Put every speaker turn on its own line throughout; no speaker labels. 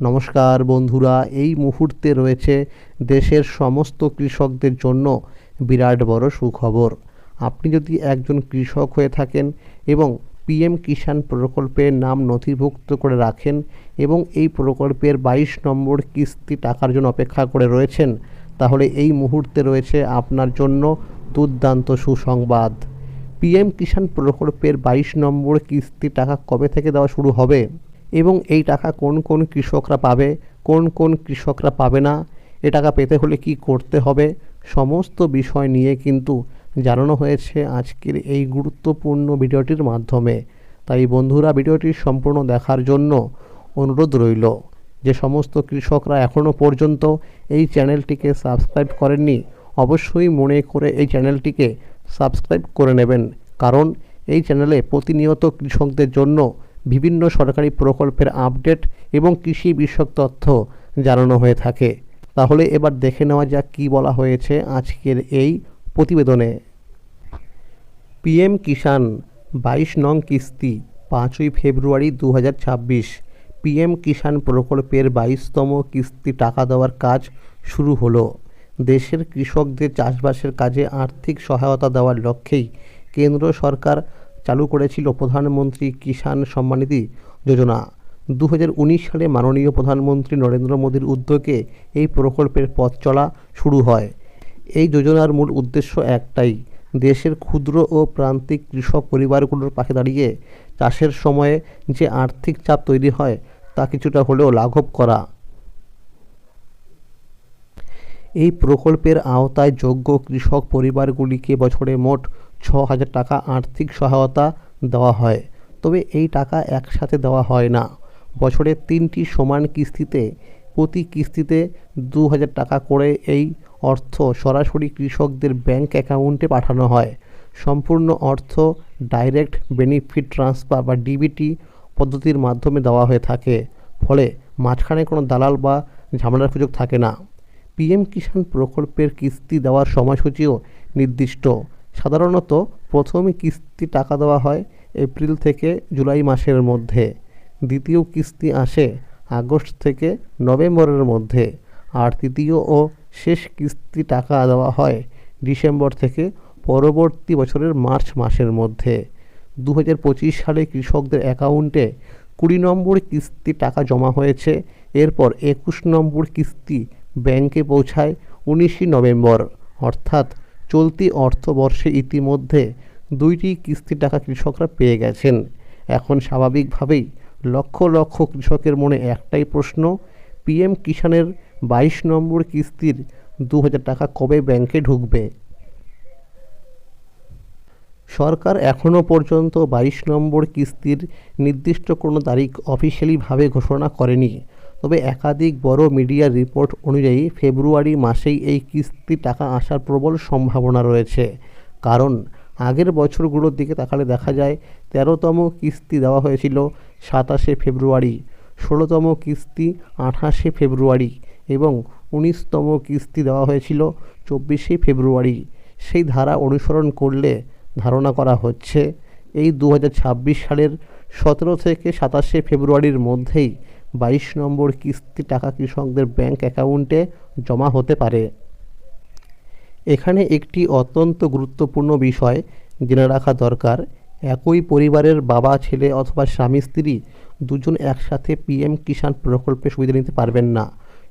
নমস্কার বন্ধুরা, এই মুহূর্তে রয়েছে দেশের সমস্ত কৃষকদের জন্য বিরাট বড় সুখবর। আপনি যদি একজন কৃষক হয়ে থাকেন এবং পিএম কিষাণ প্রকল্পের নাম নথিভুক্ত করে রাখেন এবং এই প্রকল্পের 22 নম্বর কিস্তি টাকার জন্য অপেক্ষা করে রয়েছেন, তাহলে এই মুহূর্তে রয়েছে আপনার জন্য দুর্দান্ত সুসংবাদ। পিএম কিষাণ প্রকল্পের 22 নম্বর কিস্তি টাকা কবে থেকে দেওয়া শুরু হবে এবং এই টাকা কোন কোন কৃষকরা পাবে, কোন কোন কৃষকরা পাবে না, এ টাকা পেতে হলে কি করতে হবে, সমস্ত বিষয় নিয়ে কিন্তু জানানো হয়েছে আজকের এই গুরুত্বপূর্ণ ভিডিওটির মাধ্যমে। তাই বন্ধুরা, ভিডিওটি সম্পূর্ণ দেখার জন্য অনুরোধ রইল। যে সমস্ত কৃষকরা এখনও পর্যন্ত এই চ্যানেলটিকে সাবস্ক্রাইব করেননি, অবশ্যই মনে করে এই চ্যানেলটিকে সাবস্ক্রাইব করে নেবেন, কারণ এই চ্যানেলে প্রতিনিয়ত কৃষকদের জন্য বিভিন্ন সরকারি প্রকল্পের আপডেট এবং কৃষি বিষয়ক তথ্য জানানো হয়ে থাকে। তাহলে এবার দেখে নেওয়া যাক কী বলা হয়েছে আজকের এই প্রতিবেদনে। পিএম কিষাণ 22 নং কিস্তি 5ই ফেব্রুয়ারি 2026। পিএম কিষাণ প্রকল্পের 22তম কিস্তি টাকা দেওয়ার কাজ শুরু হলো। দেশের কৃষকদের চাষবাসের কাজে আর্থিক সহায়তা দেওয়ার লক্ষ্যেই কেন্দ্র সরকার চালু করেছিল প্রধানমন্ত্রী কিষাণ সম্মানিধি যোজনা। 2019 সালে মাননীয় প্রধানমন্ত্রী নরেন্দ্র মোদীর উদ্যোগে এই প্রকল্পের পথ চলা শুরু হয়। এই যোজনার মূল উদ্দেশ্য একটাই, দেশের ক্ষুদ্র ও প্রান্তিক কৃষক পরিবারগুলোর পাশে দাঁড়িয়ে চাষের সময়ে যে আর্থিক চাপ তৈরি হয় তা কিছুটা হলেও লাঘব করা। এই প্রকল্পের আওতায় যোগ্য কৃষক পরিবারগুলিকে বছরে মোট 6,000 টাকা আর্থিক সহায়তা দেওয়া হয়। তবে এই টাকা একসাথে দেওয়া হয় না, বছরে 3টি সমান কিস্তিতে প্রতি কিস্তিতে 2,000 টাকা করে এই অর্থ সরাসরি কৃষকদের ব্যাংক অ্যাকাউন্টে পাঠানো হয়। সম্পূর্ণ অর্থ ডাইরেক্ট বেনিফিট ট্রান্সফার বা ডিবিটি পদ্ধতির মাধ্যমে দেওয়া হয়ে থাকে, ফলে মাঝখানে কোনো দালাল বা ঝামেলার সুযোগ থাকে না। পিএম কিষাণ প্রকল্পের কিস্তি দেওয়ার সময়সূচিও নির্দিষ্ট। সাধারণত প্রথম কিস্তি টাকা দেওয়া হয় এপ্রিল থেকে জুলাই মাসের মধ্যে, দ্বিতীয় কিস্তি আসে আগস্ট থেকে নভেম্বরের মধ্যে, আর তৃতীয় ও শেষ কিস্তি টাকা দেওয়া হয় ডিসেম্বর থেকে পরবর্তী বছরের মার্চ মাসের মধ্যে। 2025 সালে কৃষকদের অ্যাকাউন্টে 20 নম্বর কিস্তি টাকা জমা হয়েছে। এরপর 21 নম্বর কিস্তি ব্যাংকে পৌঁছায় 19 নভেম্বর, অর্থাৎ চলতি অর্থবর্ষে ইতিমধ্যে 2টি কিস্তি টাকা কৃষকরা পেয়ে গেছেন। এখন স্বাভাবিকভাবেই লক্ষ লক্ষ কৃষকের মনে একটাই প্রশ্ন, পিএম কিষাণের 22 নম্বর কিস্তির 2,000 টাকা কবে ব্যাংকে ঢুকবে? সরকার এখনও পর্যন্ত 22 নম্বর কিস্তির নির্দিষ্ট কোনো তারিখ অফিসিয়ালিভাবে ঘোষণা করেনি। তবে একাধিক বড় মিডিয়ার রিপোর্ট অনুযায়ী ফেব্রুয়ারি মাসেই এই কিস্তি টাকা আসার প্রবল সম্ভাবনা রয়েছে, কারণ আগের বছরগুলোর দিকে তাকালে দেখা যায় 13তম কিস্তি দেওয়া হয়েছিল 27শে ফেব্রুয়ারি, 16তম কিস্তি 28শে ফেব্রুয়ারি এবং 19তম কিস্তি দেওয়া হয়েছিল 24শে ফেব্রুয়ারি। সেই ধারা অনুসরণ করলে ধারণা করা হচ্ছে এই 2026 সালের 17 থেকে 27শে ফেব্রুয়ারির মধ্যেই 22 নম্বর কিস্তি টাকা কৃষকদের ব্যাংক অ্যাকাউন্টে জমা হতে পারে। এখানে একটি অত্যন্ত গুরুত্বপূর্ণ বিষয় জেনে রাখা দরকার, একই পরিবারের বাবা, ছেলে অথবা স্বামী স্ত্রী দুজন একসাথে পিএম কিষাণ প্রকল্পে সুবিধা নিতে পারবেন না।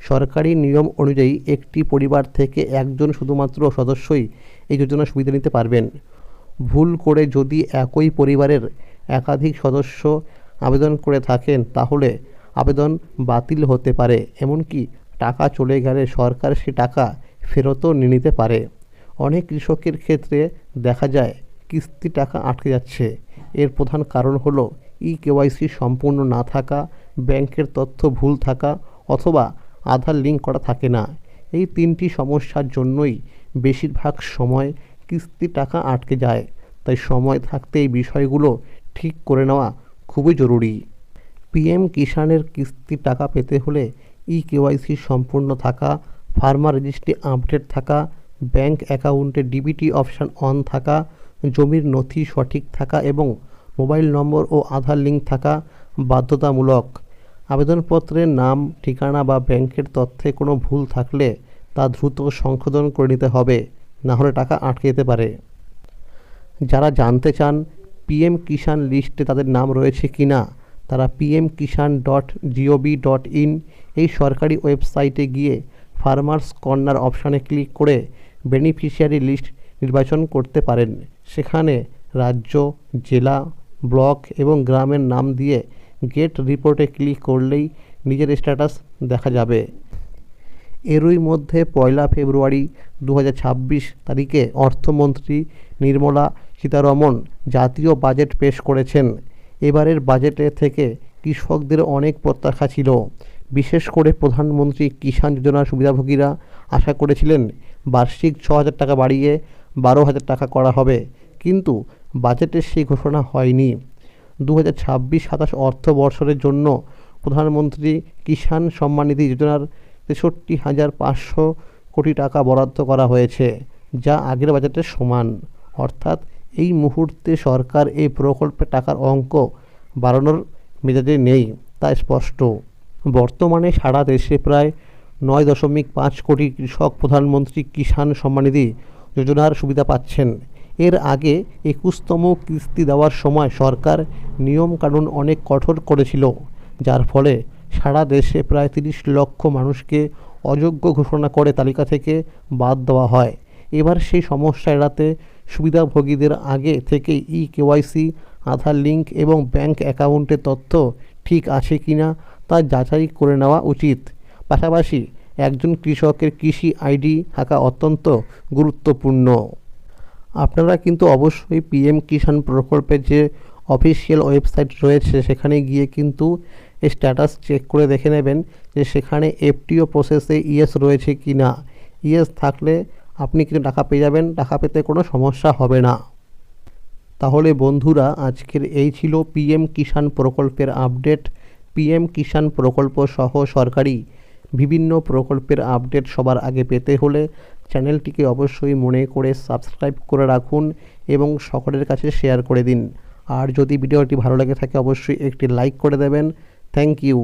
সরকারি নিয়ম অনুযায়ী একটি পরিবার থেকে একজন শুধুমাত্র সদস্যই এই যোজনার সুবিধা নিতে পারবেন। ভুল করে যদি একই পরিবারের একাধিক সদস্য আবেদন করে থাকেন তাহলে আবেদন বাতিল হতে পারে, এমনকি টাকা চলে গেলে সরকার সে টাকা ফেরতও নিয়ে নিতে পারে। অনেক কৃষকের ক্ষেত্রে দেখা যায় কিস্তি টাকা আটকে যাচ্ছে। এর প্রধান কারণ হলো কেওয়াইসি সম্পূর্ণ না থাকা, ব্যাংকের তথ্য ভুল থাকা অথবা আধার লিঙ্ক করা থাকে না। এই 3টি সমস্যার জন্যই বেশিরভাগ সময় কিস্তি টাকা আটকে যায়। তাই সময় থাকতে এই বিষয়গুলো ঠিক করে নেওয়া খুবই জরুরি। পিএম কিষাণের কিস্তি টাকা পেতে হলে কেওয়াইসি সম্পূর্ণ থাকা, ফার্মার রেজিস্ট্রি আপডেট থাকা, ব্যাংক অ্যাকাউন্টে ডিবিটি অপশান অন থাকা, জমির নথি সঠিক থাকা এবং মোবাইল নম্বর ও আধার লিঙ্ক থাকা বাধ্যতামূলক। আবেদনপত্রের নাম, ঠিকানা বা ব্যাংকের তথ্যে কোনো ভুল থাকলে তা দ্রুত সংশোধন করে নিতে হবে, না হলে টাকা আটকে যেতে পারে। যারা জানতে চান পিএম কিষাণ লিস্টে তাদের নাম রয়েছে কিনা, তারা pmkishan.gov.in এই সরকারি ওয়েবসাইটে গিয়ে ফার্মার্স কর্নার অপশানে ক্লিক করে বেনিফিশিয়ারি লিস্ট নির্বাচন করতে পারেন। সেখানে রাজ্য, জেলা, ব্লক এবং গ্রামের নাম দিয়ে গেট রিপোর্টে ক্লিক করলেই নিজের স্ট্যাটাস দেখা যাবে। এরই মধ্যে 1 ফেব্রুয়ারি 2026 তারিখে অর্থমন্ত্রী নির্মলা সীতারমণ জাতীয় বাজেট পেশ করেছেন। এবারের বাজেটে থেকে কৃষকদের অনেক প্রত্যাশা ছিল। বিশেষ করে প্রধানমন্ত্রী কিষাণ যোজনার সুবিধাভোগীরা আশা করেছিলেন বার্ষিক 6,000 টাকা বাড়িয়ে 12,000 টাকা করা হবে, কিন্তু বাজেটে সেই ঘোষণা হয়নি। 2026-27 অর্থবর্ষের জন্য প্রধানমন্ত্রী কিষাণ সম্মান নিধি যোজনার 63,500 কোটি টাকা বরাদ্দ করা হয়েছে, যা আগের বাজেটের সমান। অর্থাৎ এই মুহূর্তে সরকার এই প্রকল্পে টাকার অঙ্ক বাড়ানোর মেজাজে নেই, তা স্পষ্ট। বর্তমানে সারা দেশে প্রায় 9.5 কোটি কৃষক প্রধানমন্ত্রী কিষাণ সম্মান নিধি যোজনার সুবিধা পাচ্ছেন। এর আগে 21তম কিস্তি দেওয়ার সময় সরকার নিয়মকানুন অনেক কঠোর করেছিল, যার ফলে সারা দেশে প্রায় 30 লক্ষ মানুষকে অযোগ্য ঘোষণা করে তালিকা থেকে বাদ দেওয়া হয়। এবার সেই সমস্যা এড়াতে সুবিধাভোগীদের আগে থেকেই কেওয়াইসি, আধার লিঙ্ক এবং ব্যাংক অ্যাকাউন্টের তথ্য ঠিক আছে কিনা তা যাচাই করে নেওয়া উচিত। পাশাপাশি একজন কৃষকের কৃষি আইডি থাকা অত্যন্ত গুরুত্বপূর্ণ। আপনারা কিন্তু অবশ্যই পিএম কিষাণ প্রকল্পের যে অফিসিয়াল ওয়েবসাইট রয়েছে সেখানে গিয়ে কিন্তু স্ট্যাটাস চেক করে দেখে নেবেন যে সেখানে এফটিও প্রসেসে ইয়েস রয়েছে কি না। ইয়েস থাকলে আপনি কিন্তু টাকা পেয়ে যাবেন, টাকা পেতে কোনো সমস্যা হবে না। তাহলে বন্ধুরা, আজকের এই ছিল পিএম কিষাণ প্রকল্পের আপডেট। পিএম কিষাণ প্রকল্প সহ সরকারি বিভিন্ন প্রকল্পের আপডেট সবার আগে পেতে হলে চ্যানেলটিকে অবশ্যই মনে করে সাবস্ক্রাইব করে রাখুন এবং সকলের কাছে শেয়ার করে দিন। আর যদি ভিডিওটি ভালো লেগে থাকে অবশ্যই একটি লাইক করে দেবেন। Thank you.